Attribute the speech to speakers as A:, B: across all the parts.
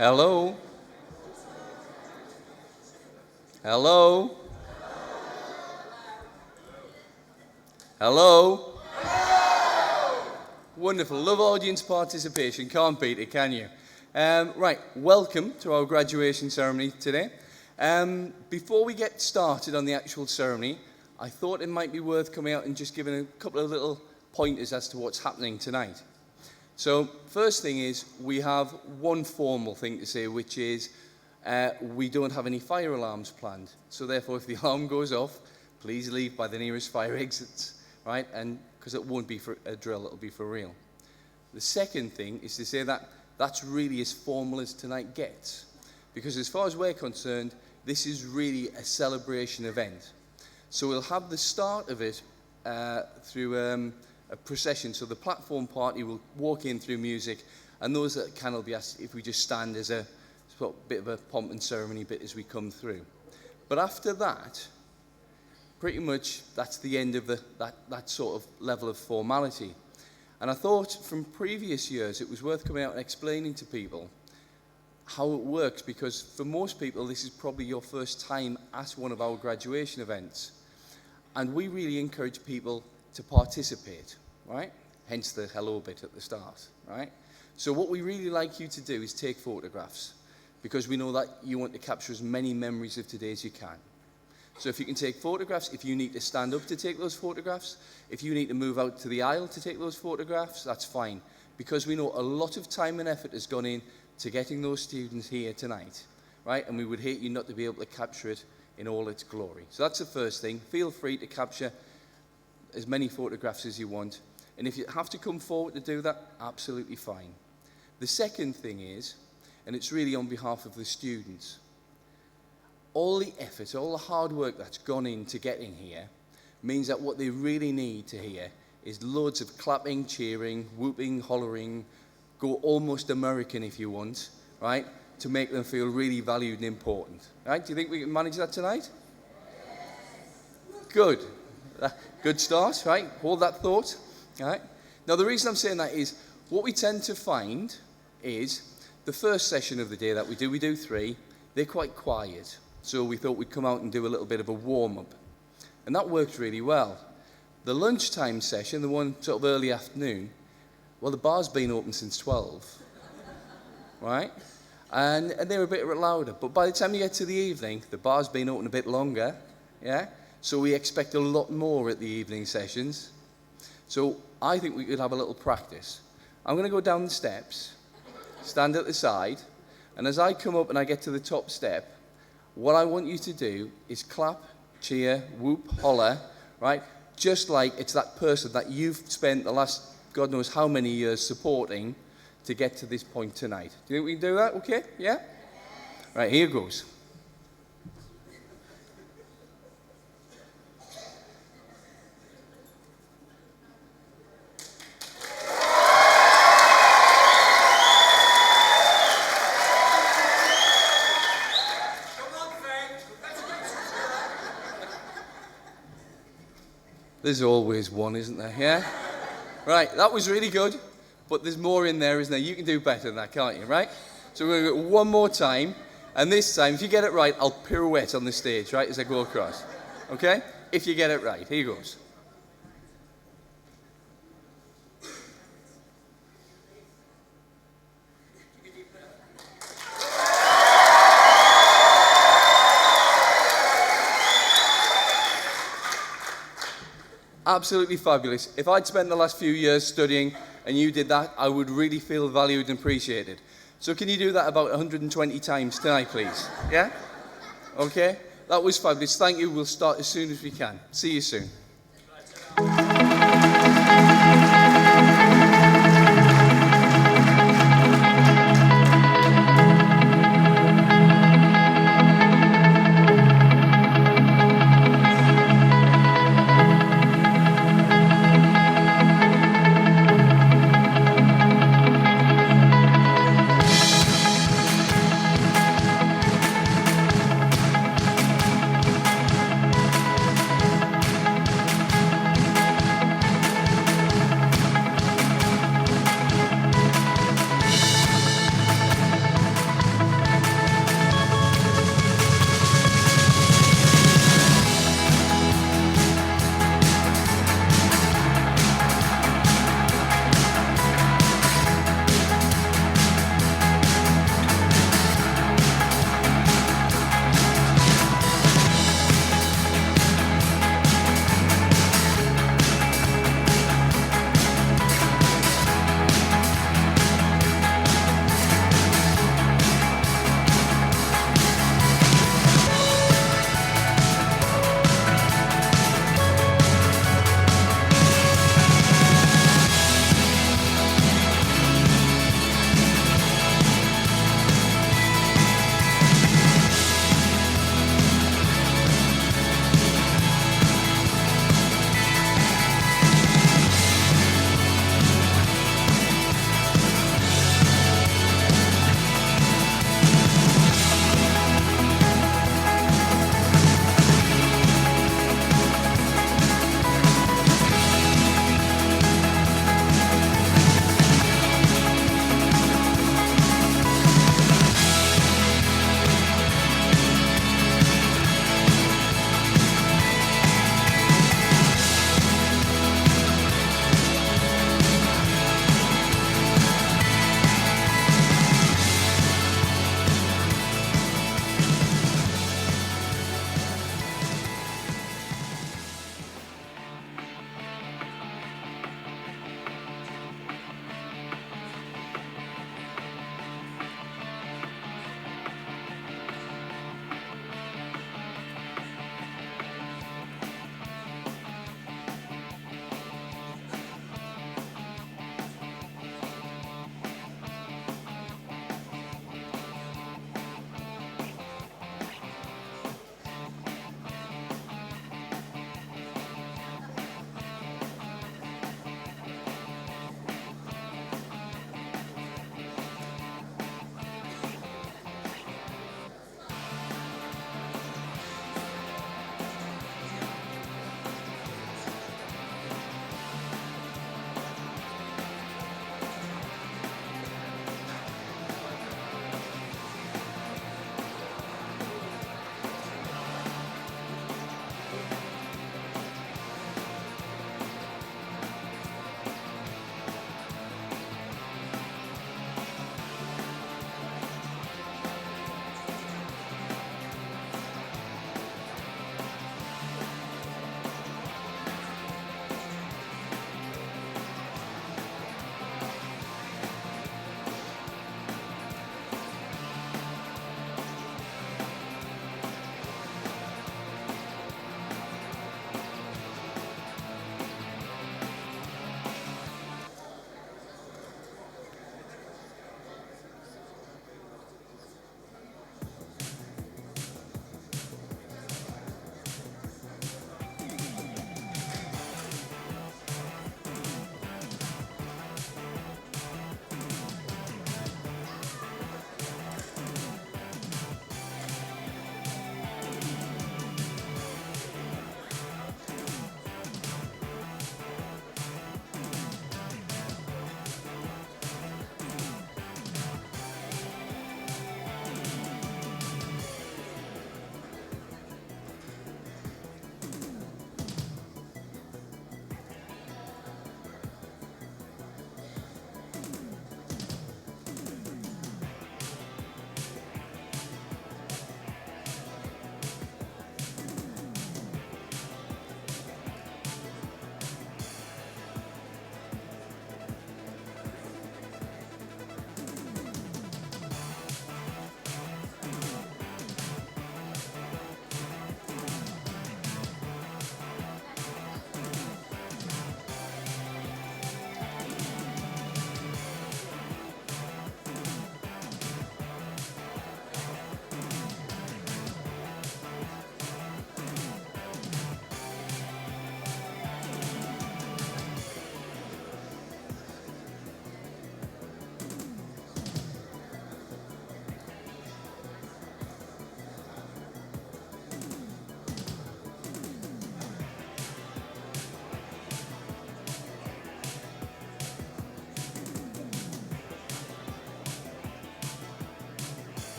A: Hello? Hello? Hello? Wonderful. Love audience participation. Can't beat it, can you? Right, welcome to our graduation ceremony today. Before we get started on the actual ceremony, I thought it might be worth coming out and just giving a couple of little pointers as to what's happening tonight. So, first thing is, we have one formal thing to say, which is we don't have any fire alarms planned. So therefore, if the alarm goes off, please leave by the nearest fire exits, right? And because it won't be for a drill, it'll be for real. The second thing is to say that that's really as formal as tonight gets. Because as far as we're concerned, this is really a celebration event. So we'll have the start of it through a procession. So the platform party will walk in through music, and those that can will be asked if we just stand as a sort of bit of a pomp and ceremony bit as we come through. But after that, pretty much that's the end of that sort of level of formality. And I thought from previous years it was worth coming out and explaining to people how it works, because for most people this is probably your first time at one of our graduation events. And we really encourage people to participate, right? Hence the hello bit at the start, right? So what we really like you to do is take photographs, because we know that you want to capture as many memories of today as you can. So if you can take photographs, if you need to stand up to take those photographs, if you need to move out to the aisle to take those photographs, that's fine, because we know a lot of time and effort has gone in to getting those students here tonight, right? And we would hate you not to be able to capture it in all its glory. So that's the first thing. Feel free to capture as many photographs as you want. And if you have to come forward to do that, absolutely fine. The second thing is, and it's really on behalf of the students, all the effort, all the hard work that's gone into getting here means that what they really need to hear is loads of clapping, cheering, whooping, hollering, go almost American if you want, right, to make them feel really valued and important. Right? Do you think we can manage that tonight? Good. Good start, right? Hold that thought. All right. Now, the reason I'm saying that is what we tend to find is the first session of the day that we do 3, they're quite quiet. So we thought we'd come out and do a little bit of a warm-up. And that worked really well. The lunchtime session, the one sort of early afternoon, well, the bar's been open since 12, right? And they're a bit louder. But by the time you get to the evening, the bar's been open a bit longer, yeah? So we expect a lot more at the evening sessions. So I think we could have a little practice. I'm going to go down the steps, stand at the side, and as I come up and I get to the top step, what I want you to do is clap, cheer, whoop, holler, right? Just like it's that person that you've spent the last God knows how many years supporting to get to this point tonight. Do you think we can do that? Okay? Yeah? Right, here goes. There's always one, isn't there? Yeah? Right, that was really good, but there's more in there, isn't there? You can do better than that, can't you, right? So we're going to go one more time, and this time, if you get it right, I'll pirouette on the stage, right, as I go across. Okay? If you get it right. Here goes. Absolutely fabulous. If I'd spent the last few years studying and you did that, I would really feel valued and appreciated. So can you do that about 120 times tonight, please? Yeah? Okay? That was fabulous. Thank you. We'll start as soon as we can. See you soon.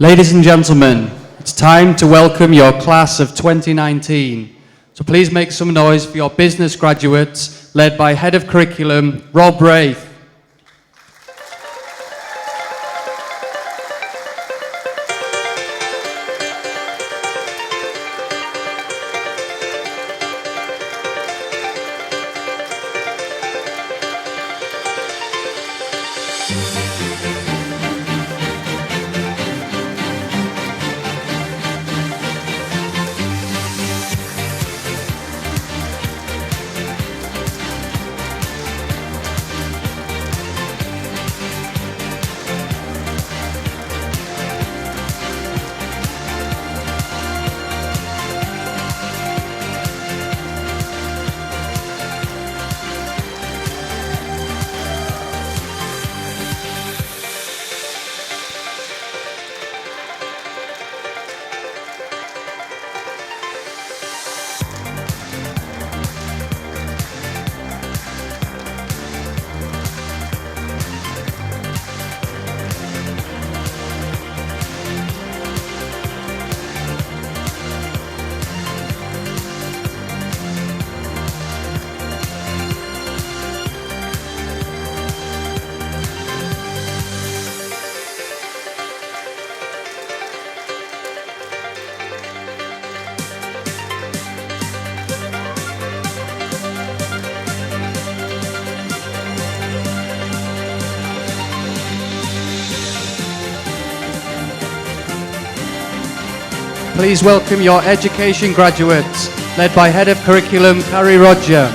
B: Ladies and gentlemen, it's time to welcome your class of 2019. So please make some noise for your business graduates, led by Head of Curriculum, Rob Wraith. Please welcome your education graduates, led by Head of Curriculum, Carrie Roger.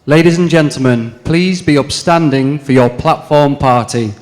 B: Ladies and gentlemen, please be upstanding for your platform party.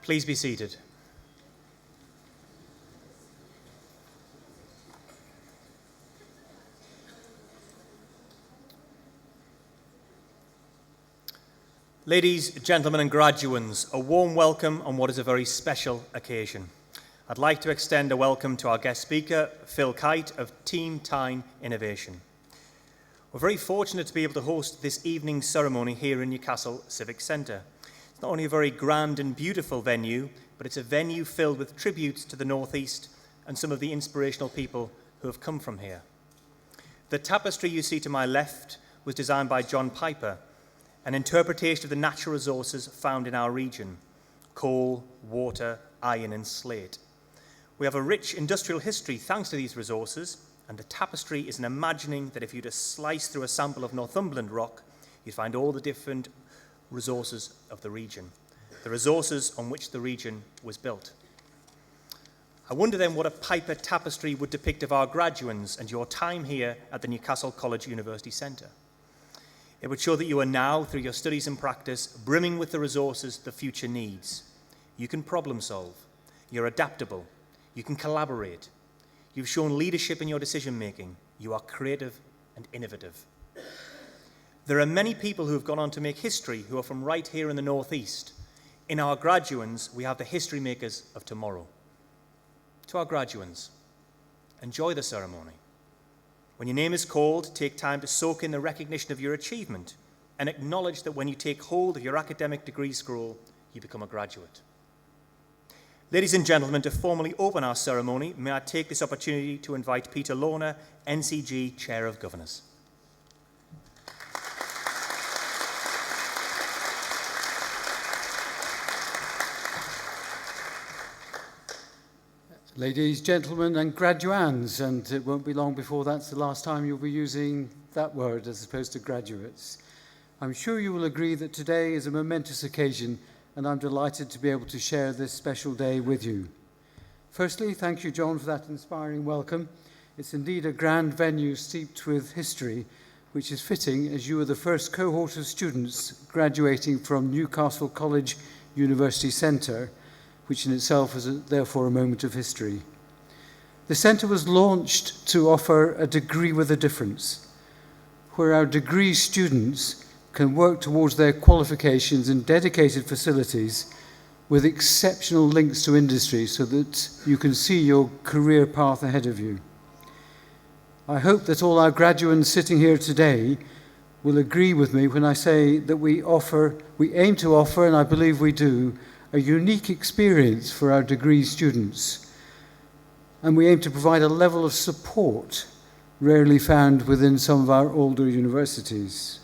C: Please be seated. Ladies, gentlemen and graduands, a warm welcome on what is a very special occasion. I'd like to extend a welcome to our guest speaker, Phil Kite of Team Tyne Innovation. We're very fortunate to be able to host this evening's ceremony here in Newcastle Civic Centre. It's not only a very grand and beautiful venue, but it's a venue filled with tributes to the North East and some of the inspirational people who have come from here. The tapestry you see to my left was designed by John Piper, an interpretation of the natural resources found in our region: coal, water, iron and slate. We have a rich industrial history thanks to these resources, and the tapestry is an imagining that if you just slice through a sample of Northumberland rock, you'd find all the different resources of the region, the resources on which the region was built. I wonder then what a Piper tapestry would depict of our graduands and your time here at the Newcastle College University Centre. It would show that you are now, through your studies and practice, brimming with the resources the future needs. You can problem solve, you're adaptable, you can collaborate, you've shown leadership in your decision making, you are creative and innovative. There are many people who have gone on to make history who are from right here in the North East. In our graduands, we have the history makers of tomorrow. To our graduands, enjoy the ceremony. When your name is called, take time to soak in the recognition of your achievement and acknowledge that when you take hold of your academic degree scroll, you become a graduate. Ladies and gentlemen, to formally open our ceremony, may I take this opportunity to invite Peter Lorner, NCG Chair of Governors.
D: Ladies, gentlemen and graduands, and it won't be long before that's the last time you'll be using that word as opposed to graduates. I'm sure you will agree that today is a momentous occasion, and I'm delighted to be able to share this special day with you. Firstly, thank you, John, for that inspiring welcome. It's indeed a grand venue steeped with history, which is fitting as you are the first cohort of students graduating from Newcastle College University Centre, which in itself is therefore a moment of history. The centre was launched to offer a degree with a difference, where our degree students can work towards their qualifications in dedicated facilities with exceptional links to industry so that you can see your career path ahead of you. I hope that all our graduates sitting here today will agree with me when I say that we aim to offer, and I believe we do, a unique experience for our degree students. And we aim to provide a level of support rarely found within some of our older universities.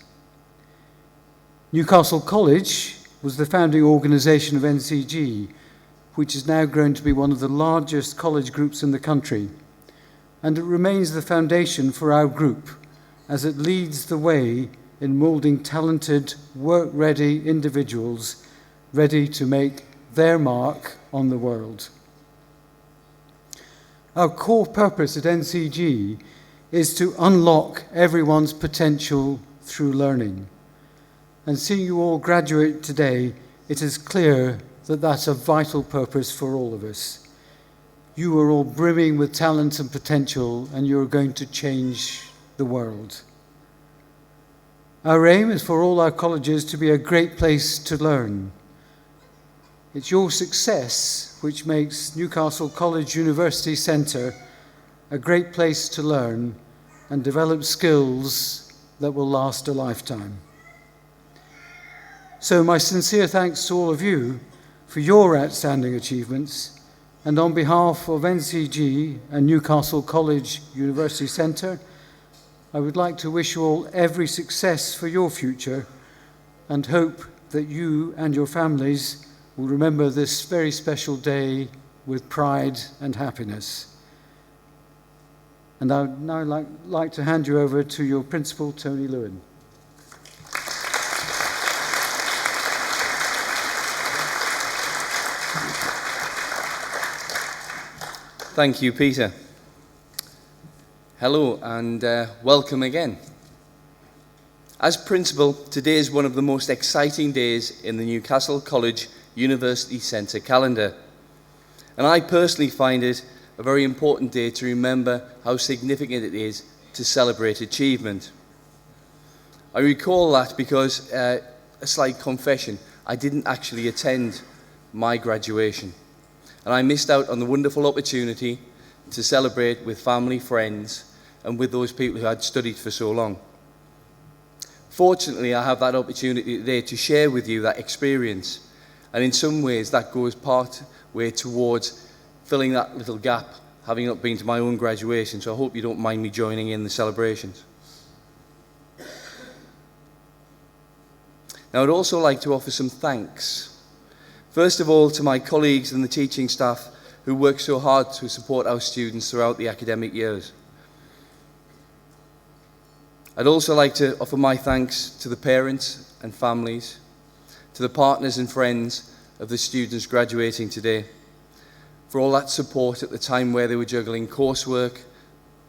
D: Newcastle College was the founding organisation of NCG, which has now grown to be one of the largest college groups in the country. And it remains the foundation for our group as it leads the way in moulding talented, work-ready individuals ready to make their mark on the world. Our core purpose at NCG is to unlock everyone's potential through learning. And seeing you all graduate today, it is clear that that's a vital purpose for all of us. You are all brimming with talent and potential, and you're going to change the world. Our aim is for all our colleges to be a great place to learn. It's your success which makes Newcastle College University Centre a great place to learn and develop skills that will last a lifetime. So my sincere thanks to all of you for your outstanding achievements, and on behalf of NCG and Newcastle College University Centre, I would like to wish you all every success for your future and hope that you and your families will remember this very special day with pride and happiness. And I would now like to hand you over to your principal, Tony Lewin.
A: Thank you, Peter. Hello and welcome again. As principal, today is one of the most exciting days in the Newcastle College University Centre calendar. And I personally find it a very important day to remember how significant it is to celebrate achievement. I recall that because, a slight confession, I didn't actually attend my graduation. And I missed out on the wonderful opportunity to celebrate with family, friends, and with those people who had studied for so long. Fortunately, I have that opportunity today to share with you that experience. And in some ways, that goes part way towards filling that little gap, having not been to my own graduation. So I hope you don't mind me joining in the celebrations. Now, I'd also like to offer some thanks. First of all, to my colleagues and the teaching staff who work so hard to support our students throughout the academic years. I'd also like to offer my thanks to the parents and families, to the partners and friends of the students graduating today, for all that support at the time where they were juggling coursework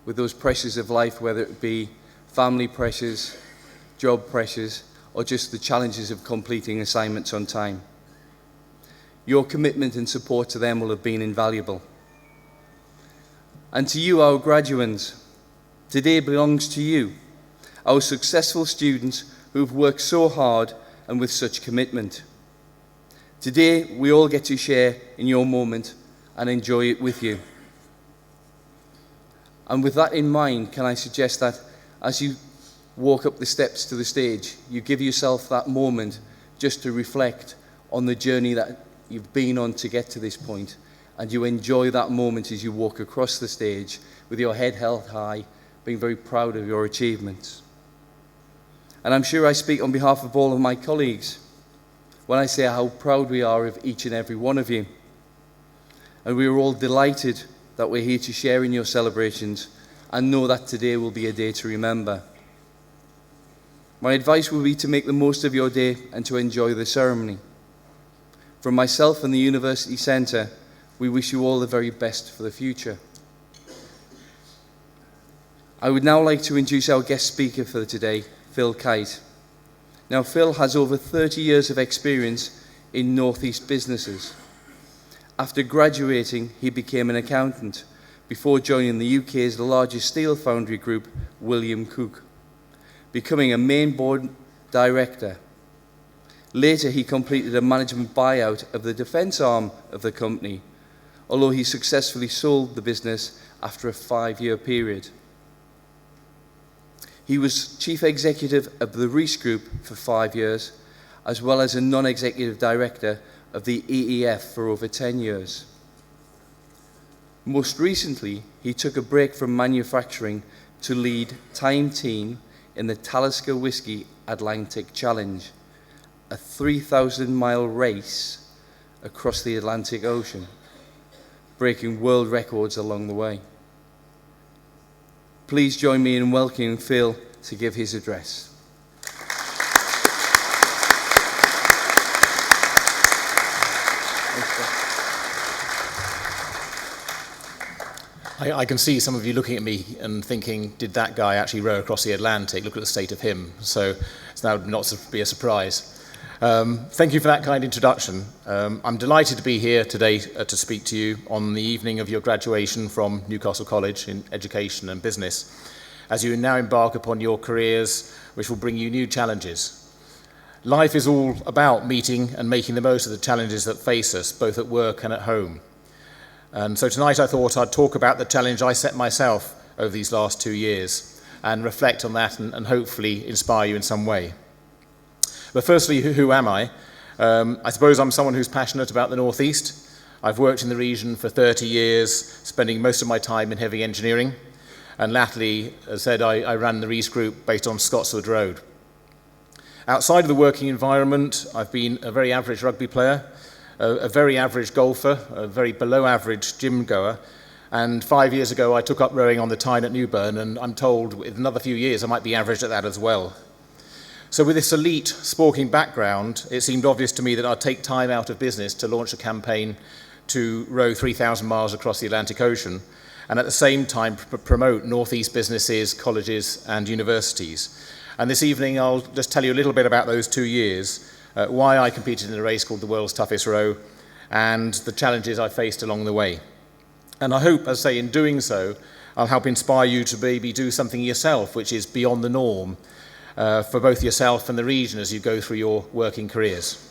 A: with those pressures of life, whether it be family pressures, job pressures, or just the challenges of completing assignments on time. Your commitment and support to them will have been invaluable. And to you, our graduands, today belongs to you, our successful students who've worked so hard and with such commitment. Today, we all get to share in your moment and enjoy it with you. And with that in mind, can I suggest that as you walk up the steps to the stage, you give yourself that moment just to reflect on the journey that you've been on to get to this point, and you enjoy that moment as you walk across the stage with your head held high, being very proud of your achievements. And I'm sure I speak on behalf of all of my colleagues when I say how proud we are of each and every one of you. And we are all delighted that we're here to share in your celebrations and know that today will be a day to remember. My advice will be to make the most of your day and to enjoy the ceremony. From myself and the University Centre, we wish you all the very best for the future. I would now like to introduce our guest speaker for today, Phil Kite. Now, Phil has over 30 years of experience in North East businesses. After graduating, he became an accountant before joining the UK's largest steel foundry group, William Cook, becoming a main board director. Later, he completed a management buyout of the defence arm of the company, although he successfully sold the business after a 5-year period. He was chief executive of the Reece Group for 5 years, as well as a non-executive director of the EEF for over 10 years. Most recently, he took a break from manufacturing to lead Time Team in the Talisker Whisky Atlantic Challenge, a 3,000-mile race across the Atlantic Ocean, breaking world records along the way. Please join me in welcoming Phil to give his address.
E: I can see some of you looking at me and thinking, did that guy actually row across the Atlantic? Look at the state of him. So it's now not to be a surprise. Thank you for that kind introduction. I'm delighted to be here today to speak to you on the evening of your graduation from Newcastle College in Education and Business, as you now embark upon your careers which will bring you new challenges. Life is all about meeting and making the most of the challenges that face us, both at work and at home. And so tonight I thought I'd talk about the challenge I set myself over these last 2 years and reflect on that and hopefully inspire you in some way. But firstly, who am I? I suppose I'm someone who's passionate about the North East. I've worked in the region for 30 years, spending most of my time in heavy engineering. And latterly, as I said, I ran the Reese Group based on Scotswood Road. Outside of the working environment, I've been a very average rugby player, a very average golfer, a very below average gym goer, and 5 years ago I took up rowing on the Tyne at Newburn, and I'm told in another few years I might be average at that as well. So with this elite sporting background, it seemed obvious to me that I'd take time out of business to launch a campaign to row 3,000 miles across the Atlantic Ocean, and at the same time promote Northeast businesses, colleges and universities. And this evening I'll just tell you a little bit about those 2 years, why I competed in a race called the World's Toughest Row, and the challenges I faced along the way. And I hope, as I say, in doing so, I'll help inspire you to maybe do something yourself which is beyond the norm for both yourself and the region as you go through your working careers.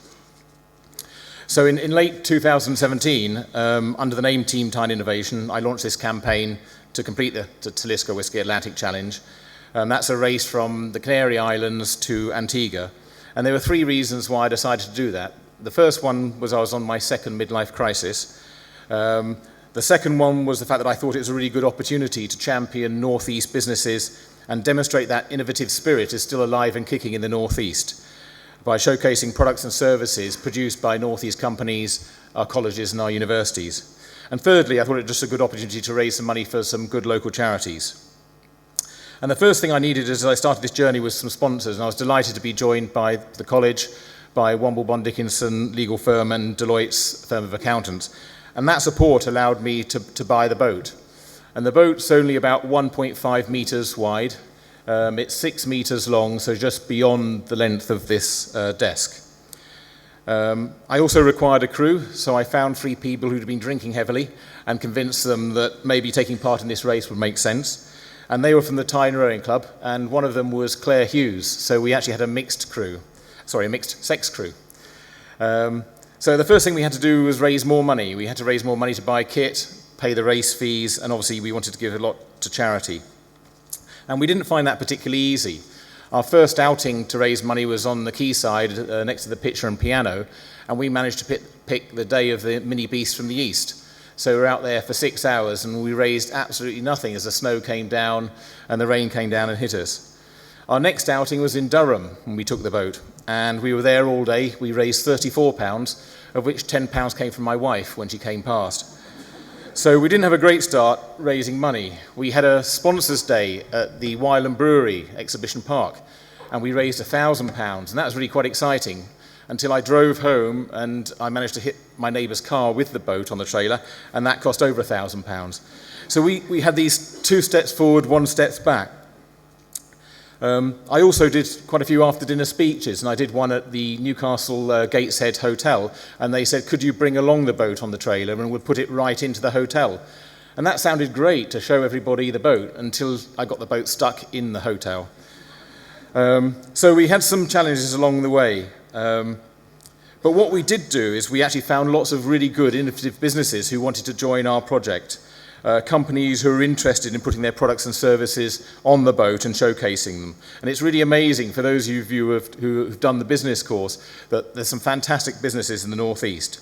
E: So in late 2017, under the name Team Tyne Innovation, I launched this campaign to complete the Talisker Whisky Atlantic Challenge. That's a race from the Canary Islands to Antigua. And there were 3 reasons why I decided to do that. The first one was I was on my second midlife crisis. The second one was the fact that I thought it was a really good opportunity to champion Northeast businesses and demonstrate that innovative spirit is still alive and kicking in the Northeast by showcasing products and services produced by Northeast companies, our colleges and our universities. And thirdly, I thought it was just a good opportunity to raise some money for some good local charities. And the first thing I needed as I started this journey was some sponsors, and I was delighted to be joined by the college, by Womble Bond Dickinson legal firm and Deloitte's firm of accountants. And that support allowed me to buy the boat. And the boat's only about 1.5 metres wide. It's 6 metres long, so just beyond the length of this desk. I also required a crew, so I found 3 people who'd been drinking heavily and convinced them that maybe taking part in this race would make sense. And they were from the Tyne Rowing Club, and one of them was Claire Hughes, so we actually had a mixed sex crew. So the first thing we had to do was raise more money. We had to raise more money to buy kit, pay the race fees, and obviously we wanted to give a lot to charity. And we didn't find that particularly easy. Our first outing to raise money was on the quayside next to the pitcher and piano, and we managed to pick the day of the mini beast from the east. So we were out there for 6 hours and we raised absolutely nothing as the snow came down and the rain came down and hit us. Our next outing was in Durham when we took the boat, and we were there all day. We raised £34, of which £10 came from my wife when she came past. So we didn't have a great start raising money. We had a sponsors day at the Wylam Brewery Exhibition Park, and we raised £1,000, and that was really quite exciting until I drove home and I managed to hit my neighbour's car with the boat on the trailer, and that cost over £1,000. So we had these 2 steps forward, 1 step back. I also did quite a few after-dinner speeches, and I did one at the Newcastle Gateshead Hotel, and they said, could you bring along the boat on the trailer, and we'll put it right into the hotel. And that sounded great to show everybody the boat until I got the boat stuck in the hotel. So we had some challenges along the way. But what we did do is we actually found lots of really good innovative businesses who wanted to join our project. Companies who are interested in putting their products and services on the boat and showcasing them. And it's really amazing for those of you who've done the business course that there's some fantastic businesses in the Northeast.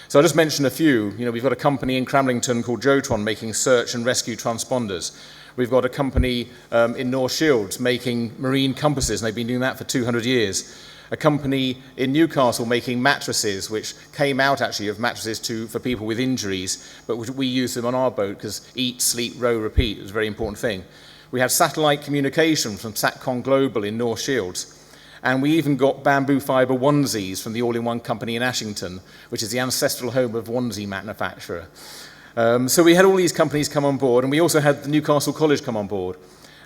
E: So I'll just mention a few. We've got a company in Cramlington called Jotron making search and rescue transponders. We've got a company in North Shields making marine compasses, and they've been doing that for 200 years. A company in Newcastle making mattresses, which came out actually of mattresses for people with injuries, but we use them on our boat because eat, sleep, row, repeat is a very important thing. We have satellite communication from Satcom Global in North Shields. And we even got bamboo fibre onesies from the all-in-one company in Ashington, which is the ancestral home of onesie manufacturer. So we had all these companies come on board, and we also had the Newcastle College come on board.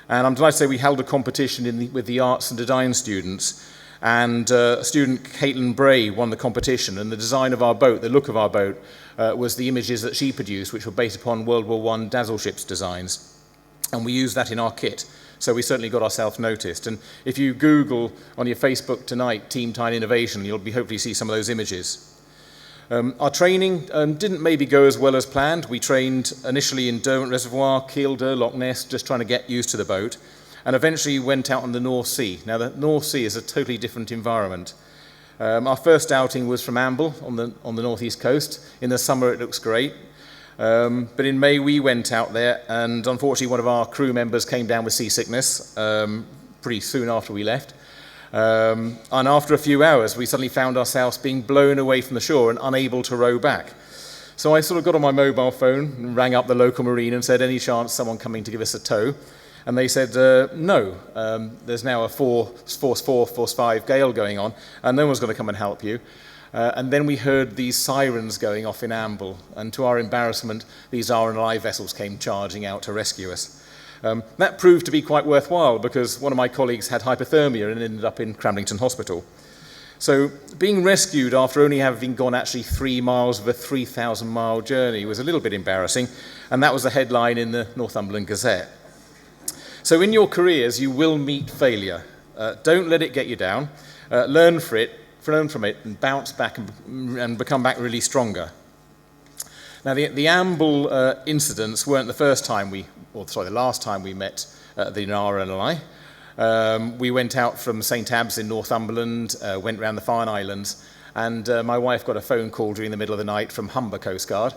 E: And I'm delighted to say we held a competition with the arts and design students. And student Caitlin Bray won the competition, and the design of our boat, the look of our boat, was the images that she produced, which were based upon World War I dazzle ships designs. And we used that in our kit. So we certainly got ourselves noticed. And if you Google on your Facebook tonight, Team Tyne Innovation, you'll hopefully see some of those images. Our training didn't maybe go as well as planned. We trained initially in Derwent Reservoir, Kielder, Loch Ness, just trying to get used to the boat, and eventually went out on the North Sea. Now, the North Sea is a totally different environment. Our first outing was from Amble on the northeast coast. In the summer, it looks great. But in May, we went out there, and unfortunately, one of our crew members came down with seasickness pretty soon after we left. And after a few hours, we suddenly found ourselves being blown away from the shore and unable to row back. So I sort of got on my mobile phone and rang up the local marine and said, any chance someone coming to give us a tow? And they said, no, there's now a force 4, force 5 gale going on, and no one's going to come and help you. And then we heard these sirens going off in Amble, and to our embarrassment, these R&I vessels came charging out to rescue us. That proved to be quite worthwhile because one of my colleagues had hypothermia and ended up in Cramlington Hospital. So being rescued after only having gone actually 3 miles of a 3,000-mile journey was a little bit embarrassing, and that was the headline in the Northumberland Gazette. So in your careers, you will meet failure. Don't let it get you down. Learn from it, and bounce back and become back really stronger. Now, the Amble incidents weren't the last time we met the RNLI. We went out from St Abbs in Northumberland, went round the Farne Islands, and my wife got a phone call during the middle of the night from Humber Coast Guard,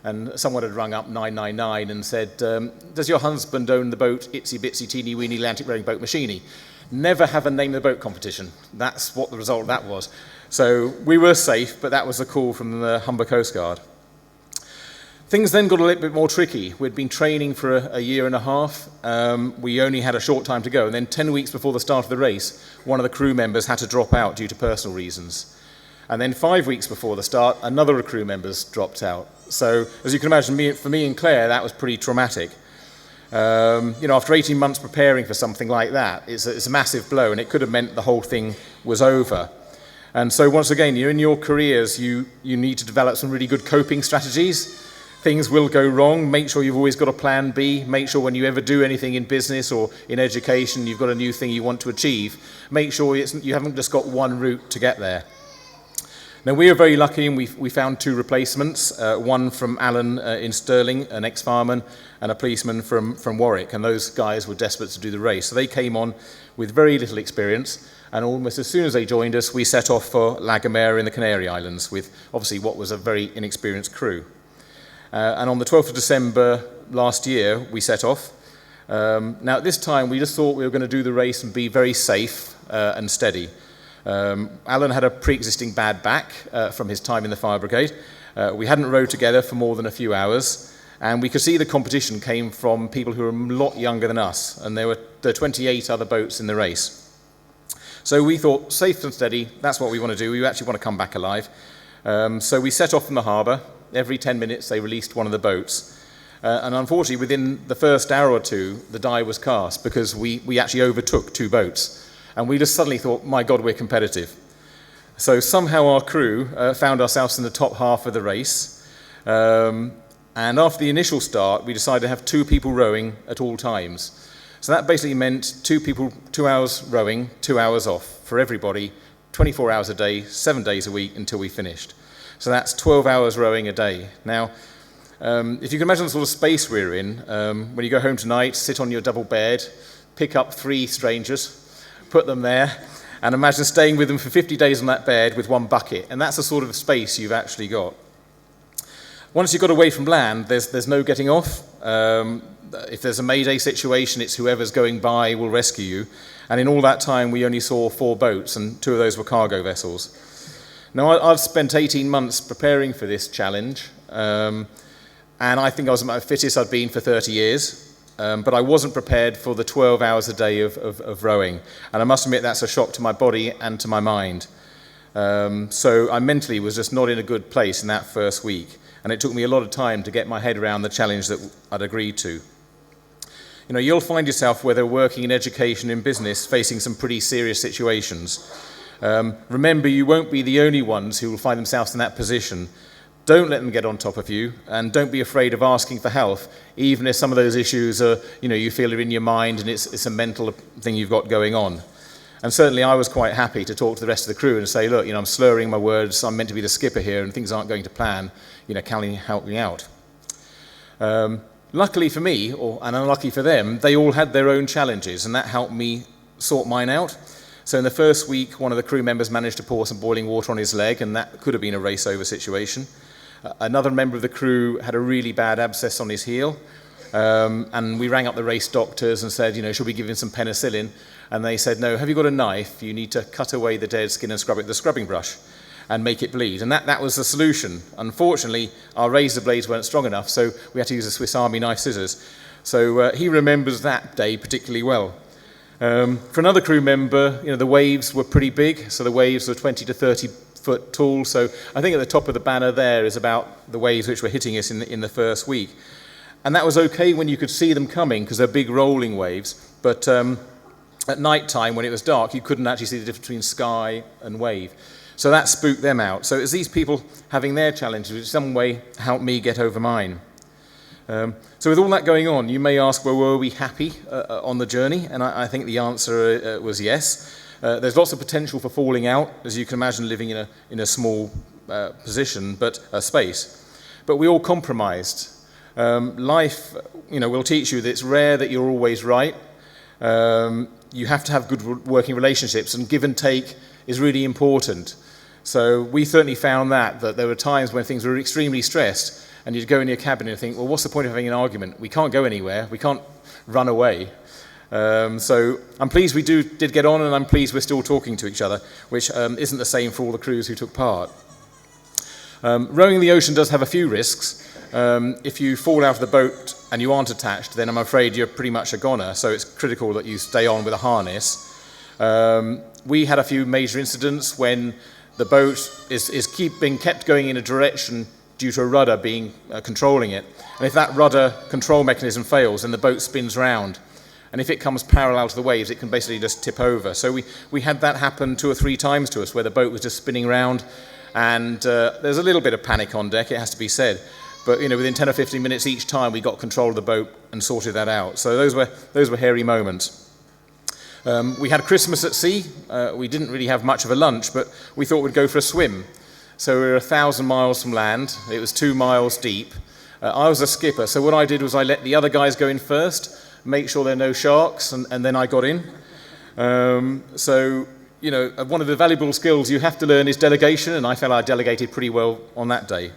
E: and someone had rung up 999 and said, does your husband own the boat Itsy Bitsy Teeny Weeny Atlantic Rowing Boat Machine? Never have a name the boat competition. That's what the result of that was. So we were safe, but that was a call from the Humber Coast Guard. Things then got a little bit more tricky. We'd been training for a year and a half. We only had a short time to go. And then 10 weeks before the start of the race, one of the crew members had to drop out due to personal reasons. And then 5 weeks before the start, another of the crew members dropped out. So as you can imagine, for me and Claire, that was pretty traumatic. After 18 months preparing for something like that, it's a massive blow, and it could have meant the whole thing was over. And so once again, in your careers, you need to develop some really good coping strategies. Things will go wrong. Make sure you've always got a plan B. Make sure when you ever do anything in business or in education, you've got a new thing you want to achieve. Make sure you haven't just got one route to get there. Now, we were very lucky, and we found 2 replacements, one from Alan in Stirling, an ex-fireman, and a policeman from Warwick, and those guys were desperate to do the race. So they came on with very little experience, and almost as soon as they joined us, we set off for La Gomera in the Canary Islands with obviously what was a very inexperienced crew. And on the 12th of December last year, we set off. Now, at this time, we just thought we were going to do the race and be very safe and steady. Alan had a pre-existing bad back from his time in the fire brigade. We hadn't rowed together for more than a few hours, and we could see the competition came from people who were a lot younger than us, and there were 28 other boats in the race. So we thought, safe and steady, that's what we want to do. We actually want to come back alive. So we set off from the harbour. Every 10 minutes they released one of the boats. And unfortunately, within the first hour or two, the die was cast because we actually overtook 2 boats. And we just suddenly thought, my God, we're competitive. So somehow our crew found ourselves in the top half of the race. And after the initial start, we decided to have 2 people rowing at all times. So that basically meant 2 people, 2 hours rowing, 2 hours off for everybody, 24 hours a day, 7 days a week until we finished. So that's 12 hours rowing a day. Now, if you can imagine the sort of space we're in, when you go home tonight, sit on your double bed, pick up 3 strangers, put them there, and imagine staying with them for 50 days on that bed with 1 bucket. And that's the sort of space you've actually got. Once you've got away from land, there's no getting off. If there's a mayday situation, it's whoever's going by will rescue you. And in all that time, we only saw 4 boats, and 2 of those were cargo vessels. Now, I've spent 18 months preparing for this challenge, and I think I was at my fittest I'd been for 30 years. But I wasn't prepared for the 12 hours a day of rowing. And I must admit that's a shock to my body and to my mind. So I mentally was just not in a good place in that first week. and it took me a lot of time to get my head around the challenge that I'd agreed to. You know, you'll find yourself, whether working in education, in business, facing some pretty serious situations. Remember, you won't be the only ones who will find themselves in that position. Don't let them get on top of you, and don't be afraid of asking for help, even if some of those issues are, you feel are in your mind and it's a mental thing you've got going on. And certainly I was quite happy to talk to the rest of the crew and say, look, I'm slurring my words, I'm meant to be the skipper here, and things aren't going to plan, can you help me out? Luckily for me, and unlucky for them, they all had their own challenges, and that helped me sort mine out. So in the first week, one of the crew members managed to pour some boiling water on his leg, and that could have been a race-over situation. Another member of the crew had a really bad abscess on his heel, and we rang up the race doctors and said, should we give him some penicillin? And they said, no, have you got a knife? You need to cut away the dead skin and scrub it with a scrubbing brush and make it bleed. And that was the solution. Unfortunately, our razor blades weren't strong enough, so we had to use a Swiss Army knife scissors. So he remembers that day particularly well. For another crew member, the waves were pretty big, so the waves were 20 to 30 foot tall. So I think at the top of the banner there is about the waves which were hitting us in the first week. And that was okay when you could see them coming, because they're big rolling waves. But at night time, when it was dark, you couldn't actually see the difference between sky and wave. So that spooked them out. So it's these people having their challenges, which in some way helped me get over mine. So with all that going on, you may ask, well, were we happy on the journey? And I think the answer was yes. There's lots of potential for falling out, as you can imagine, living in a small position, but space. But we all compromised. Life, will teach you that it's rare that you're always right. You have to have good working relationships, and give and take is really important. So we certainly found that there were times when things were extremely stressed, and you'd go in your cabin and think, well, what's the point of having an argument? We can't go anywhere. We can't run away. So I'm pleased we did get on, and I'm pleased we're still talking to each other, which isn't the same for all the crews who took part. Rowing in the ocean does have a few risks. If you fall out of the boat and you aren't attached, then I'm afraid you're pretty much a goner, so it's critical that you stay on with a harness. We had a few major incidents when the boat is being kept going in a direction due to a rudder being controlling it. And if that rudder control mechanism fails, then the boat spins round. And if it comes parallel to the waves, it can basically just tip over. So we had that happen 2 or 3 times to us, where the boat was just spinning round, and there's a little bit of panic on deck, it has to be said. But within 10 or 15 minutes each time, we got control of the boat and sorted that out. So those were hairy moments. We had Christmas at sea. We didn't really have much of a lunch, but we thought we'd go for a swim. So we were 1,000 miles from land. It was 2 miles deep. I was a skipper, so what I did was I let the other guys go in first, make sure there are no sharks, and then I got in. So one of the valuable skills you have to learn is delegation, and I felt I delegated pretty well on that day.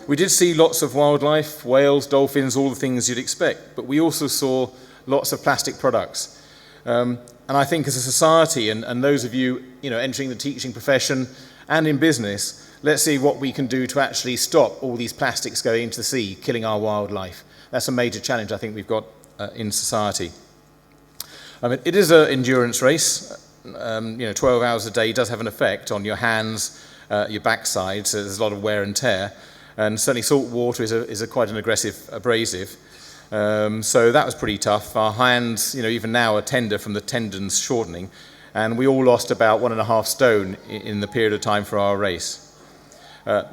E: We did see lots of wildlife, whales, dolphins, all the things you'd expect, but we also saw lots of plastic products. And I think as a society, and those of you, entering the teaching profession and in business, let's see what we can do to actually stop all these plastics going into the sea, killing our wildlife. That's a major challenge I think we've got in society. It is an endurance race. 12 hours a day does have an effect on your hands, your backside, so there's a lot of wear and tear. And certainly salt water is quite an aggressive abrasive. So that was pretty tough. Our hands, even now are tender from the tendons shortening. And we all lost about 1.5 stone in the period of time for our race.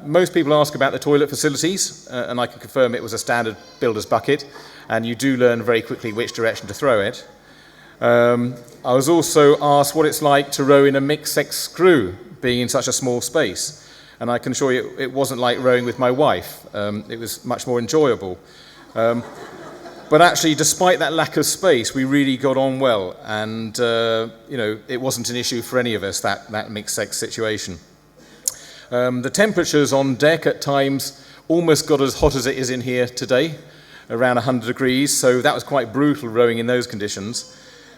E: Most people ask about the toilet facilities, and I can confirm it was a standard builder's bucket, and you do learn very quickly which direction to throw it. I was also asked what it's like to row in a mixed-sex crew, being in such a small space. And I can assure you it wasn't like rowing with my wife. It was much more enjoyable. But actually, despite that lack of space, we really got on well. And, it wasn't an issue for any of us, that mixed-sex situation. The temperatures on deck at times almost got as hot as it is in here today, around 100 degrees. So that was quite brutal rowing in those conditions.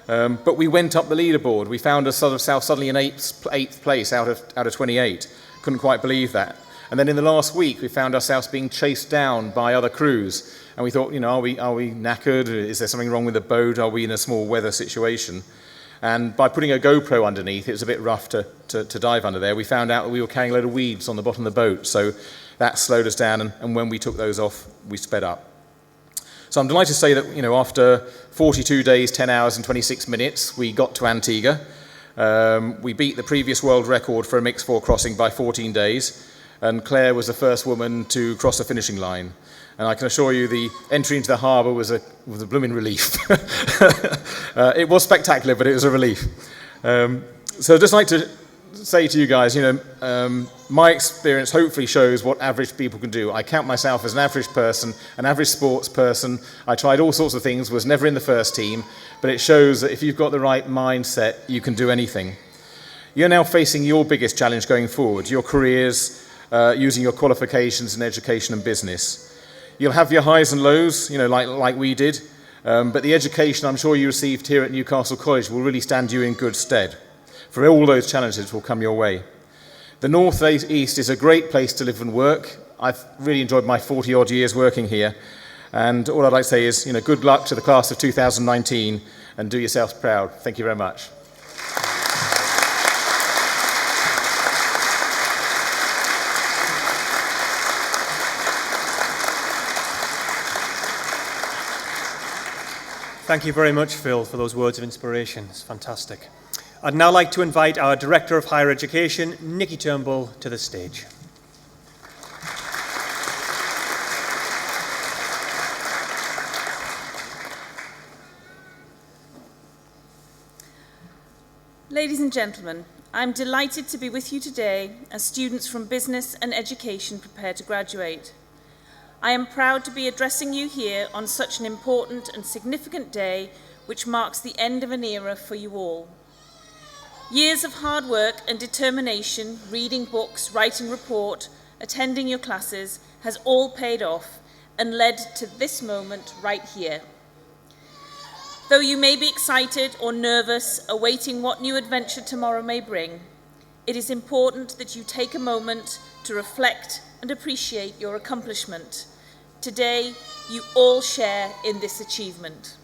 E: But we went up the leaderboard. We found ourselves suddenly in eighth place out of 28. Couldn't quite believe that. And then in the last week, we found ourselves being chased down by other crews. And we thought, are we knackered? Is there something wrong with the boat? Are we in a small weather situation? And by putting a GoPro underneath, it was a bit rough to dive under there. We found out that we were carrying a load of weeds on the bottom of the boat. So that slowed us down, and when we took those off, we sped up. So I'm delighted to say that, after 42 days, 10 hours and 26 minutes, we got to Antigua. We beat the previous world record for a mixed four crossing by 14 days, and Claire was the first woman to cross the finishing line. And I can assure you the entry into the harbour was a blooming relief. It was spectacular, but it was a relief. So I'd just like to say to you guys, my experience hopefully shows what average people can do. I count myself as an average person, an average sports person. I tried all sorts of things, was never in the first team, but it shows that if you've got the right mindset, you can do anything. You're now facing your biggest challenge going forward, your careers, using your qualifications in education and business. You'll have your highs and lows, like we did, but the education I'm sure you received here at Newcastle College will really stand you in good stead, for all those challenges will come your way. The North East is a great place to live and work. I've really enjoyed my 40-odd years working here, and all I'd like to say is, good luck to the class of 2019, and do yourselves proud. Thank you very much.
C: Thank you very much, Phil, for those words of inspiration. It's fantastic. I'd now like to invite our Director of Higher Education, Nikki Turnbull, to the stage.
F: Ladies and gentlemen, I'm delighted to be with you today as students from business and education prepare to graduate. I am proud to be addressing you here on such an important and significant day, which marks the end of an era for you all. Years of hard work and determination, reading books, writing report, attending your classes, has all paid off and led to this moment right here. Though you may be excited or nervous, awaiting what new adventure tomorrow may bring, it is important that you take a moment to reflect and appreciate your accomplishment. Today, you all share in this achievement.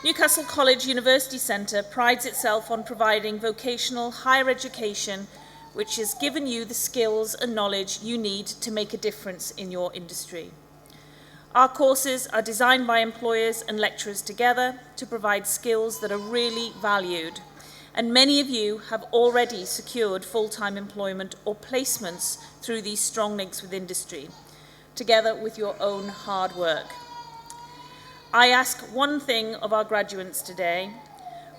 F: Newcastle College University Centre prides itself on providing vocational higher education which has given you the skills and knowledge you need to make a difference in your industry. Our courses are designed by employers and lecturers together to provide skills that are really valued, and many of you have already secured full-time employment or placements through these strong links with industry, together with your own hard work. I ask one thing of our graduates today.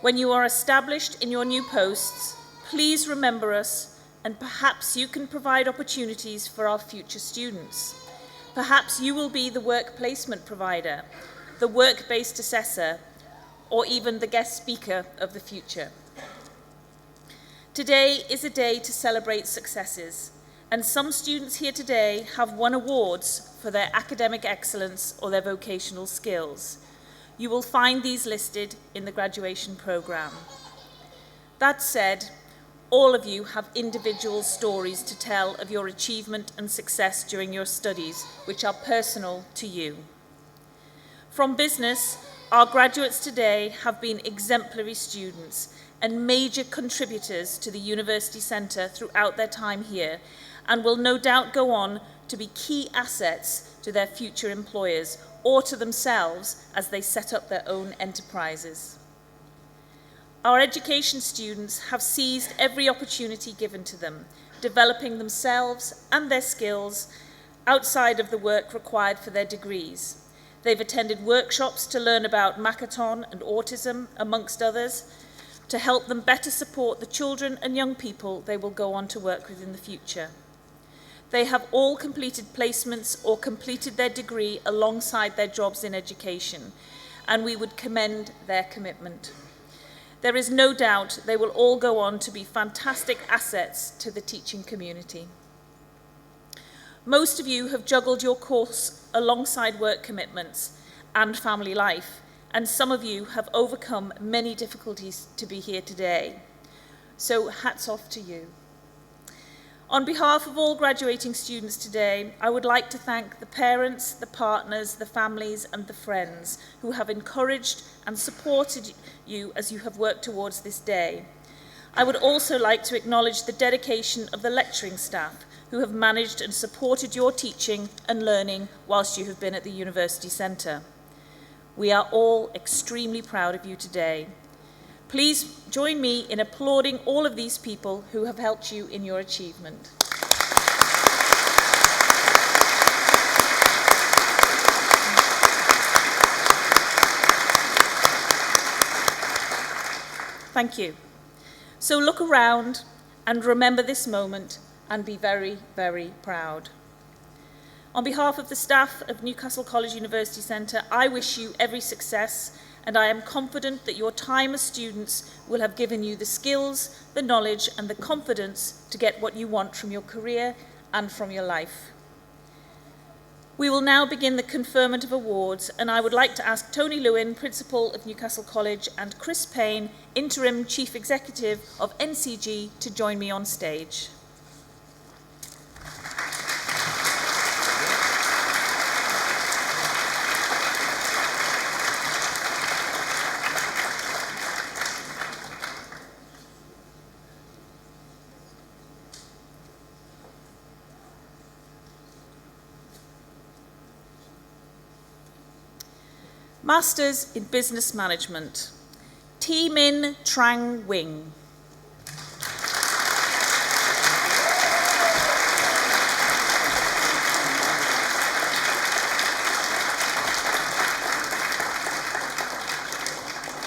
F: When you are established in your new posts, please remember us, and perhaps you can provide opportunities for our future students. Perhaps you will be the work placement provider, the work-based assessor, or even the guest speaker of the future. Today is a day to celebrate successes, and some students here today have won awards for their academic excellence or their vocational skills. You will find these listed in the graduation programme. That said, all of you have individual stories to tell of your achievement and success during your studies, which are personal to you. From business, our graduates today have been exemplary students and major contributors to the University Centre throughout their time here, and will no doubt go on to be key assets to their future employers or to themselves as they set up their own enterprises. Our education students have seized every opportunity given to them, developing themselves and their skills outside of the work required for their degrees. They've attended workshops to learn about Makaton and autism, amongst others, to help them better support the children and young people they will go on to work with in the future. They have all completed placements or completed their degree alongside their jobs in education, and we would commend their commitment. There is no doubt they will all go on to be fantastic assets to the teaching community. Most of you have juggled your course alongside work commitments and family life, and some of you have overcome many difficulties to be here today. So hats off to you. On behalf of all graduating students today, I would like to thank the parents, the partners, the families and the friends who have encouraged and supported you as you have worked towards this day. I would also like to acknowledge the dedication of the lecturing staff who have managed and supported your teaching and learning whilst you have been at the University Centre. We are all extremely proud of you today. Please join me in applauding all of these people who have helped you in your achievement. Thank you. So look around and remember this moment and be very, very proud. On behalf of the staff of Newcastle College University Centre, I wish you every success, and I am confident that your time as students will have given you the skills, the knowledge and the confidence to get what you want from your career and from your life. We will now begin the conferment of awards, and I would like to ask Tony Lewin, Principal of Newcastle College, and Chris Payne, Interim Chief Executive of NCG, to join me on stage. Masters in Business Management, T Min Trang Wing.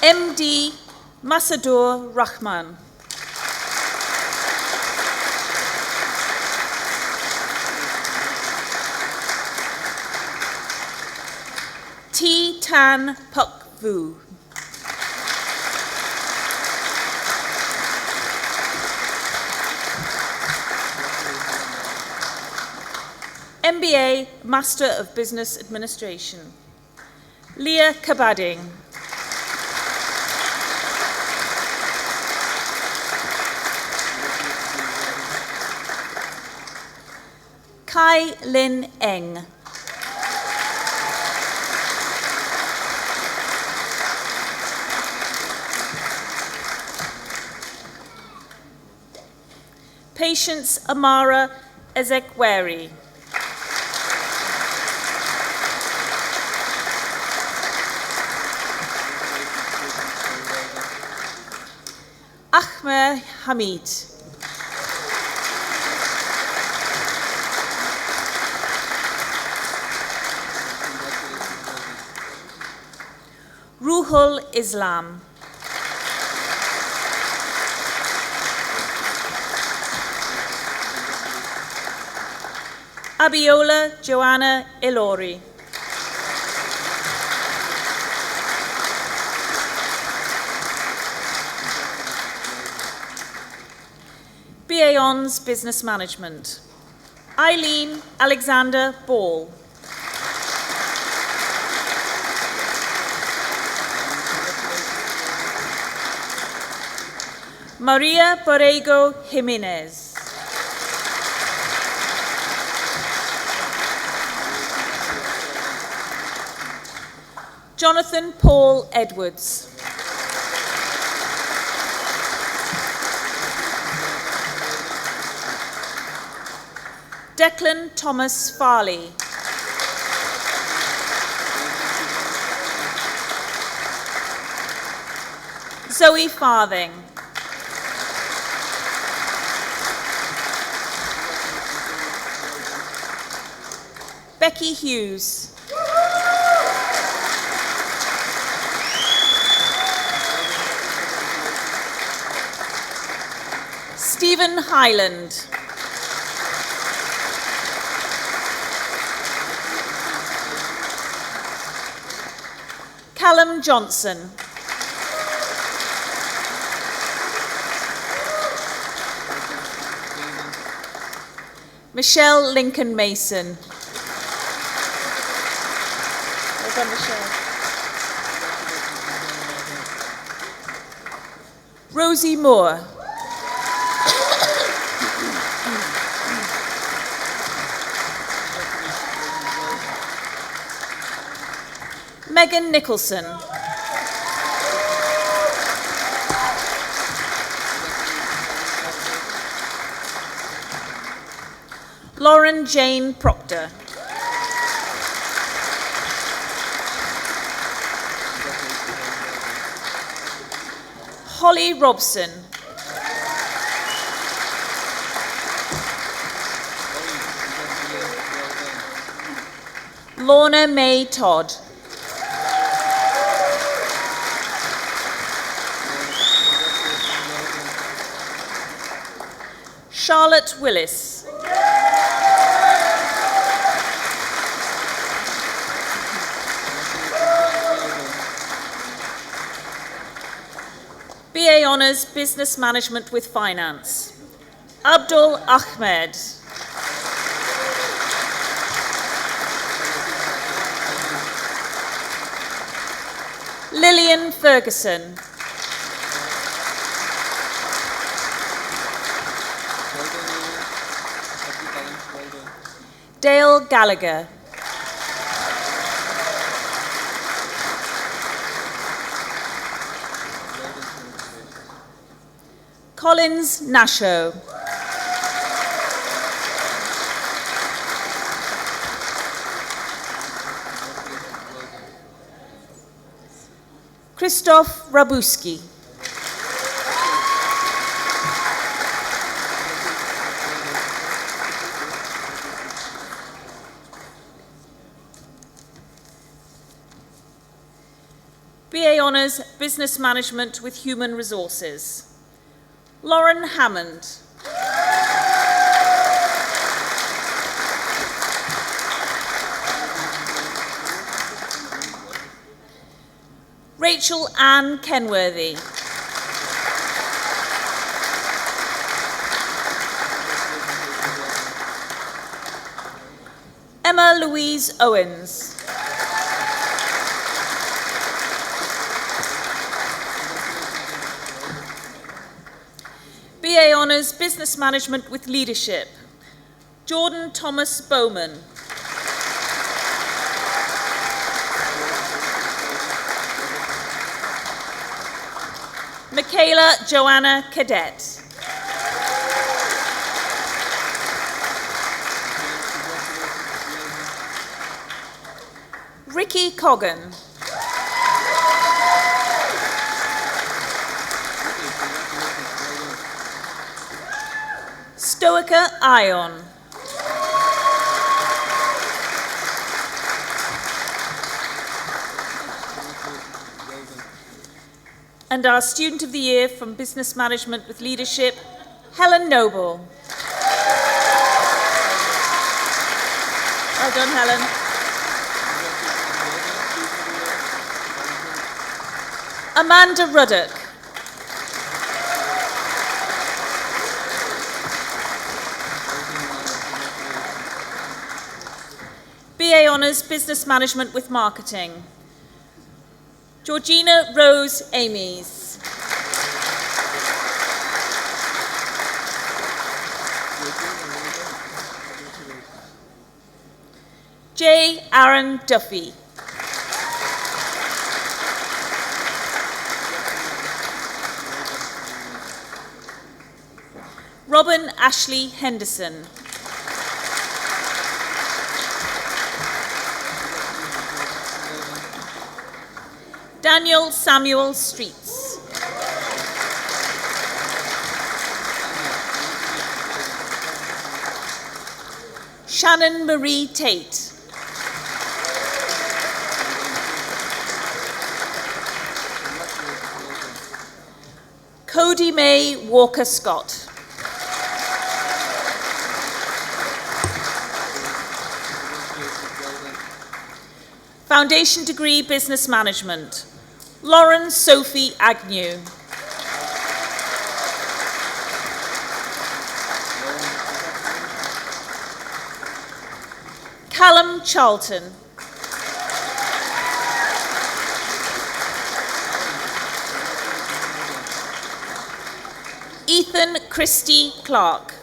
F: MD Masadur Rahman. T Tan Puk Vu. MBA Master of Business Administration, Leah Kabading. Kai Lin Eng. Patience Amara Ezekweri. Ahmed Hamid. Ruhul Islam. Abiola Joanna Ilori. BA Hons Business Management, Eileen Alexander Ball. Maria Borrego Jimenez. Jonathan Paul Edwards. Declan Thomas Farley. Zoe Farthing. Becky Hughes. Stephen Highland. Callum Johnson. Michelle Lincoln Mason. Well done, Michelle. Rosie Moore. Megan Nicholson. Lauren Jane Proctor. Holly Robson. Lorna May Todd. Charlotte Willis. BA Honours Business Management with Finance. Abdul Ahmed. Lillian Ferguson. Dale Gallagher. Collins Nasho. Christoph Rabuski. BA Honours Business Management with Human Resources. Lauren Hammond. Rachel Ann Kenworthy. Emma Louise Owens. BA Honours Business Management with Leadership. Jordan Thomas Bowman. Michaela Joanna Cadet. Ricky Coggan. Stoica Ion. And our Student of the Year from Business Management with Leadership, Helen Noble. Well done, Helen. Amanda Ruddock. BA Honours Business Management with Marketing. Georgina Rose Amies. J. Aaron Duffy. Robin Ashley Henderson. Daniel Samuel Streets. Shannon Marie Tate. Cody May Walker Scott. Foundation Degree Business Management. Lauren Sophie Agnew. Callum Charlton. Ethan Christie Clark.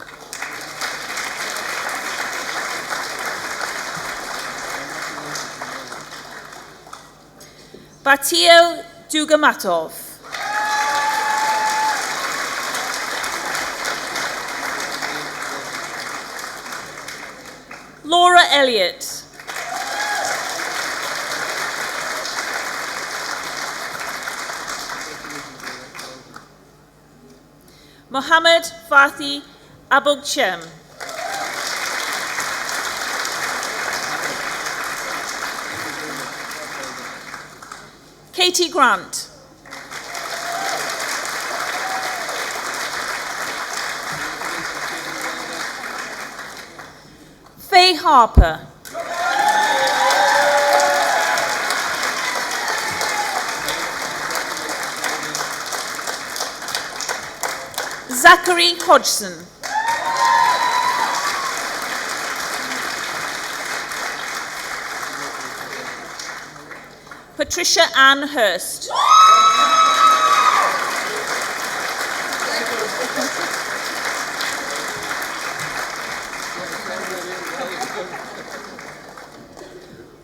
F: Batio Dugamatov. Elliott. Mohammed Fathi Abogchem. Katie Grant. Faye Harper. Zachary Hodgson. Patricia Ann Hurst.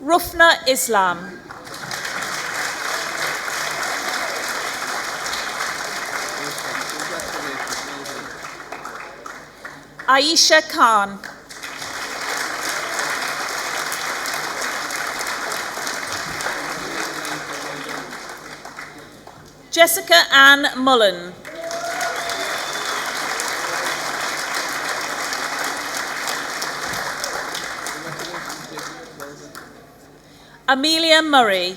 F: Rufna Islam. Aisha Khan. Jessica Ann Mullen. Amelia Murray.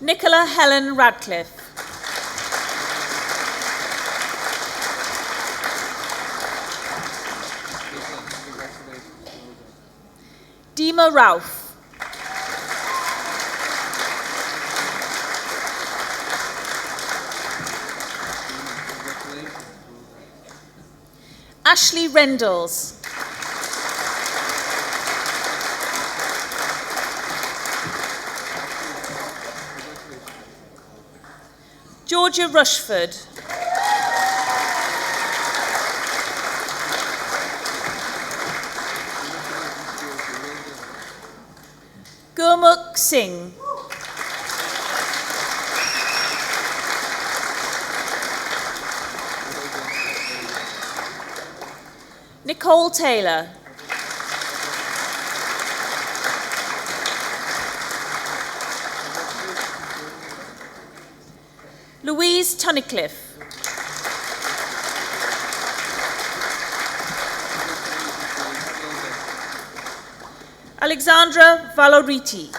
F: Nicola Helen Radcliffe. Dima Ralph. Ashley Rendles. Georgia Rushford. Gurmukh Singh. Nicole Taylor. Louise Tunnicliffe. Alexandra Valoriti.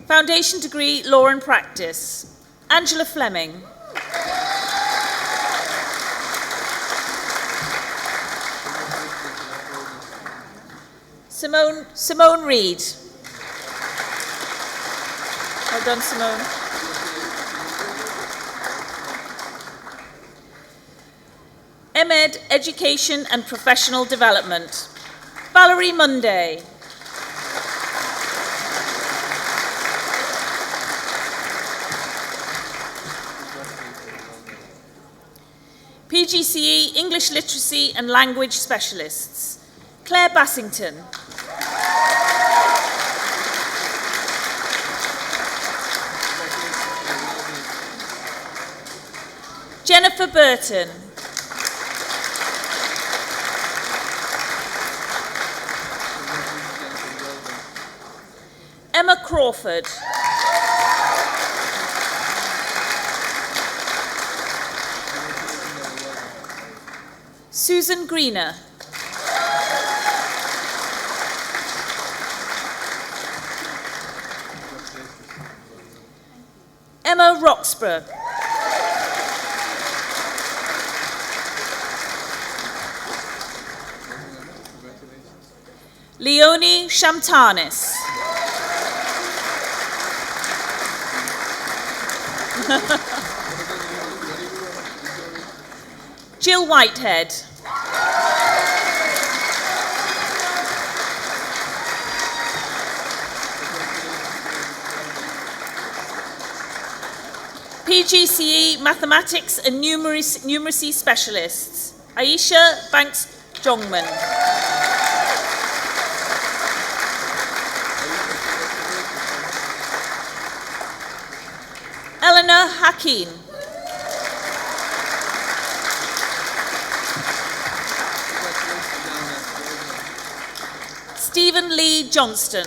F: Foundation degree, Law and Practice. Angela Fleming. Simone Reed. Well done, Simone. MEd, Education and Professional Development. Valerie Munday. PGCE, English Literacy and Language Specialists. Claire Bassington. Jennifer Burton. Emma Crawford. Susan Greener. Emma Roxburgh. Leonie Shamtanis. Jill Whitehead. PGCE Mathematics and Numeracy Specialists. Aisha Banks Jongman. Hakeem. Stephen Lee Johnston.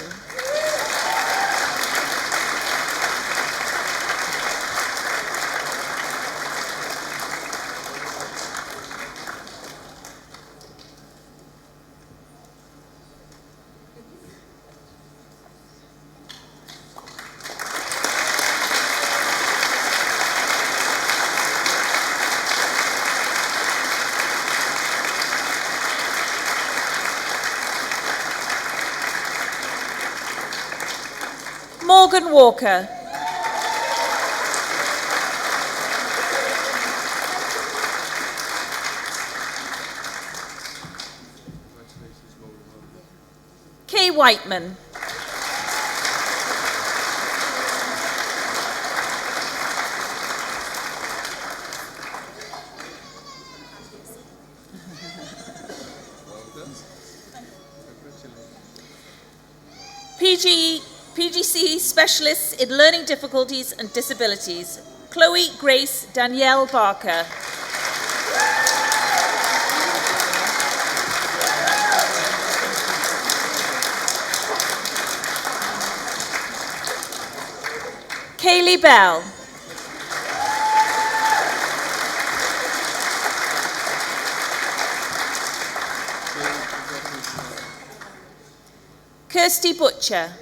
F: Morgan Walker. Kay Whiteman. PGCE Specialists in Learning Difficulties and Disabilities, Chloe Grace Danielle Barker. Kaylee Bell. Kirsty Butcher.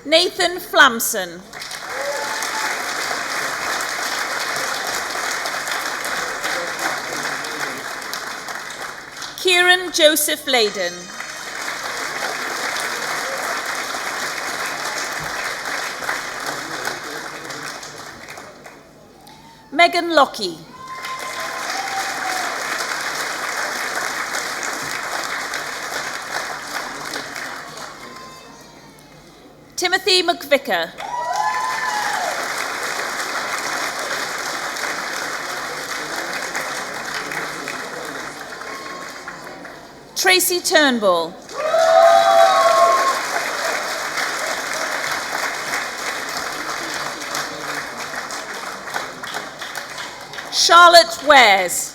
F: Nathan Flamson. Kieran Joseph Layden. Megan Lockie. Timothy McVicker. Tracy Turnbull. Charlotte Wares.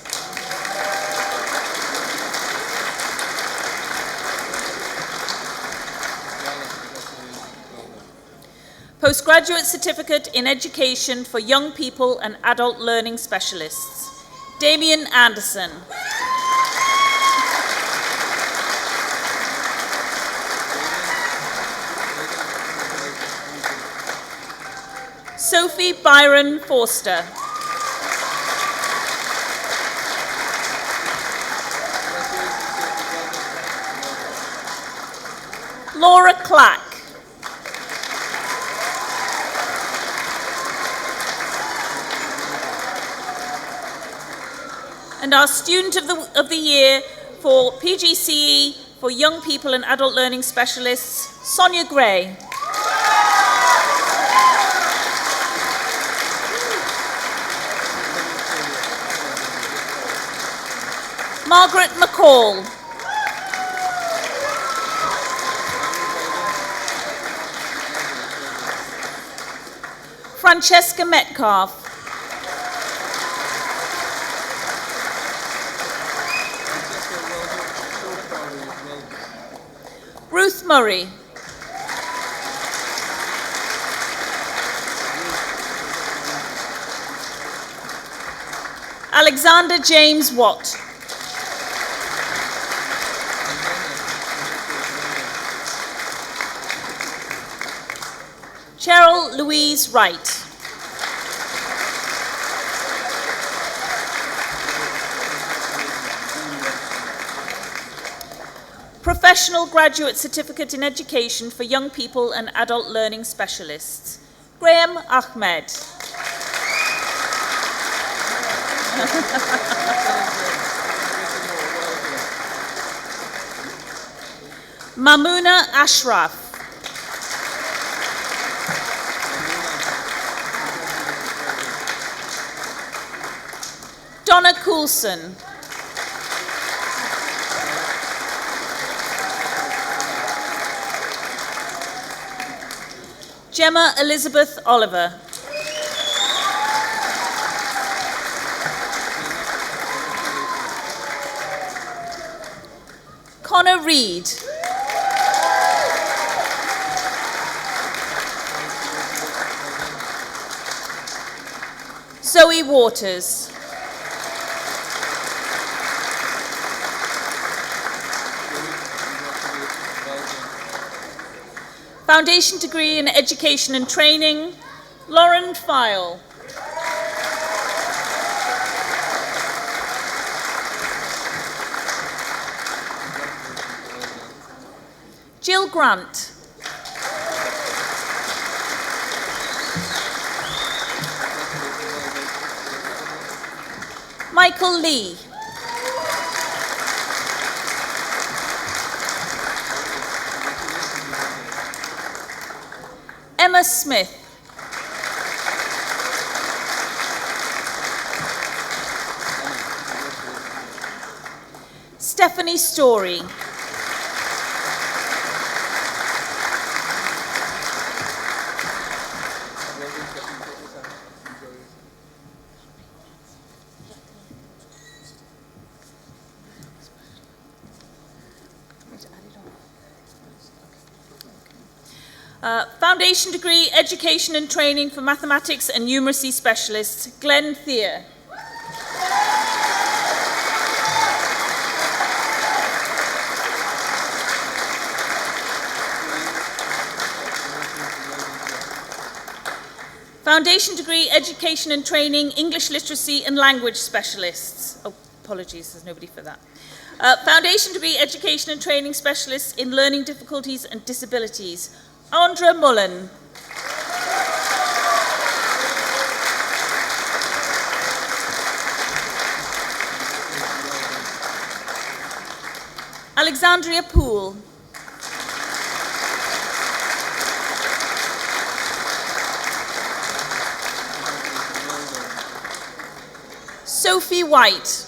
F: Postgraduate Certificate in Education for Young People and Adult Learning Specialists, Damien Anderson. Sophie Byron Forster. Laura Clack. And our Student of the Year for PGCE for Young People and Adult Learning Specialists, Sonia Gray. Margaret McCall. Francesca Metcalf. Ruth Murray. Alexander James Watt. Cheryl Louise Wright. Professional Graduate Certificate in Education for Young People and Adult Learning Specialists, Graham Ahmed. Mamuna Ashraf. Donna Coulson. Gemma Elizabeth Oliver. Connor Reed. Zoe Waters. Foundation degree in Education and Training, Lauren File. Jill Grant. Michael Lee. Emma Smith. Stephanie Story. Foundation degree, Education and Training for Mathematics and Numeracy Specialists, Glenn Thier. Foundation degree, Education and Training, English Literacy and Language Specialists. Oh, apologies, there's nobody for that. Foundation degree, Education and Training Specialists in Learning Difficulties and Disabilities, Andra Mullen. Alexandria Poole. Sophie White.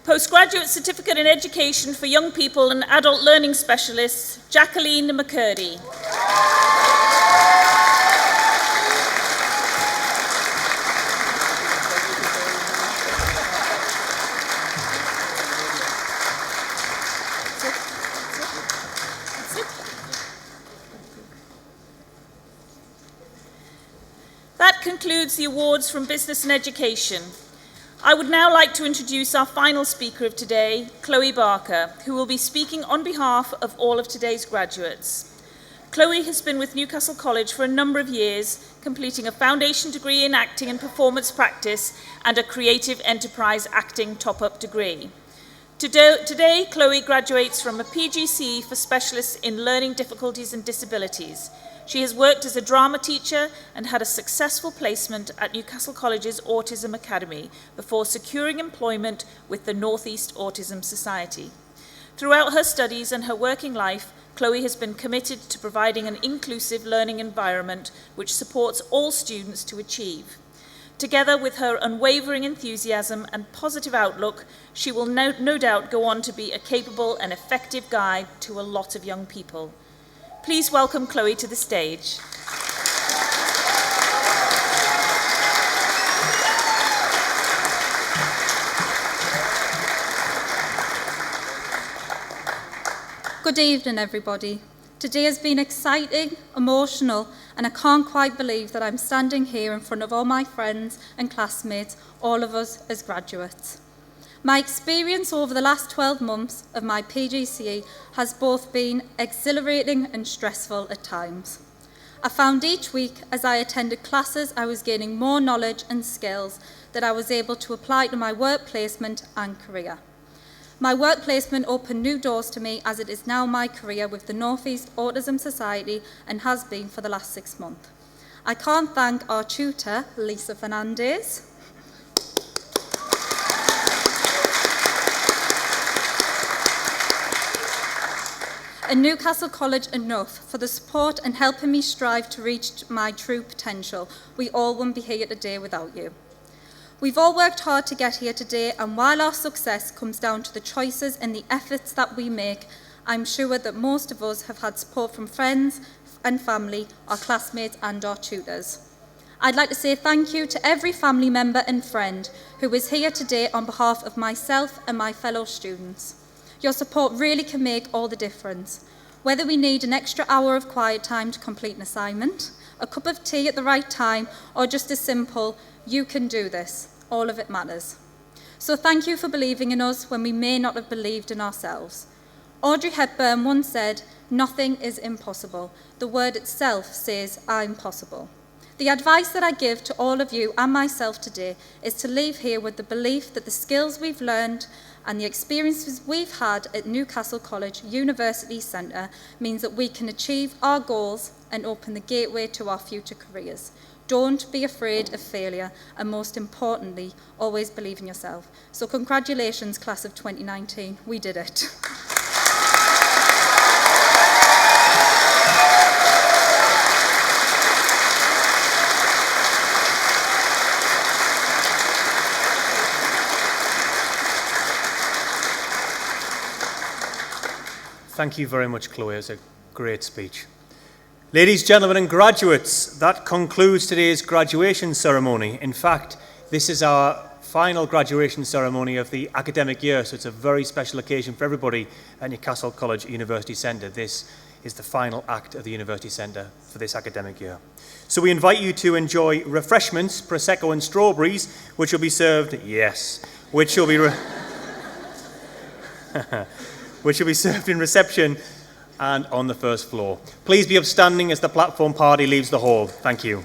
F: Postgraduate Certificate in Education for Young People and Adult Learning Specialists, Jacqueline McCurdy. That concludes the awards from Business and Education. I would now like to introduce our final speaker of today, Chloe Barker, who will be speaking on behalf of all of today's graduates. Chloe has been with Newcastle College for a number of years, completing a foundation degree in acting and performance practice and a creative enterprise acting top-up degree. Today, Chloe graduates from a PGC for specialists in learning difficulties and disabilities. She has worked as a drama teacher and had a successful placement at Newcastle College's Autism Academy before securing employment with the North East Autism Society. Throughout her studies and her working life, Chloe has been committed to providing an inclusive learning environment which supports all students to achieve. Together with her unwavering enthusiasm and positive outlook, she will no doubt go on to be a capable and effective guide to a lot of young people. Please welcome Chloe to the stage.
G: Good evening, everybody. Today has been exciting, emotional, and I can't quite believe that I'm standing here in front of all my friends and classmates, all of us as graduates. My experience over the last 12 months of my PGCE has both been exhilarating and stressful at times. I found each week as I attended classes I was gaining more knowledge and skills that I was able to apply to my work placement and career. My work placement opened new doors to me as it is now my career with the North East Autism Society and has been for the last 6 months. I can't thank our tutor, Lisa Fernandez, and Newcastle College enough for the support and helping me strive to reach my true potential. We all wouldn't be here today without you. We've all worked hard to get here today, and while our success comes down to the choices and the efforts that we make, I'm sure that most of us have had support from friends and family, our classmates and our tutors. I'd like to say thank you to every family member and friend who is here today on behalf of myself and my fellow students. Your support really can make all the difference. Whether we need an extra hour of quiet time to complete an assignment, a cup of tea at the right time, or just as simple, you can do this. All of it matters. So thank you for believing in us when we may not have believed in ourselves. Audrey Hepburn once said, "Nothing is impossible. The word itself says, I'm possible." The advice that I give to all of you and myself today is to leave here with the belief that the skills we've learned and the experiences we've had at Newcastle College University Centre means that we can achieve our goals and open the gateway to our future careers. Don't be afraid of failure, and most importantly, always believe in yourself. So congratulations, class of 2019, we did it.
C: Thank you very much, Chloe. It was a great speech. Ladies, gentlemen, and graduates, that concludes today's graduation ceremony. In fact, this is our final graduation ceremony of the academic year, so it's a very special occasion for everybody at Newcastle College University Centre. This is the final act of the University Centre for this academic year. So we invite you to enjoy refreshments, Prosecco and strawberries, which will be served, which will be served in reception and on the first floor. Please be upstanding as the platform party leaves the hall. Thank you.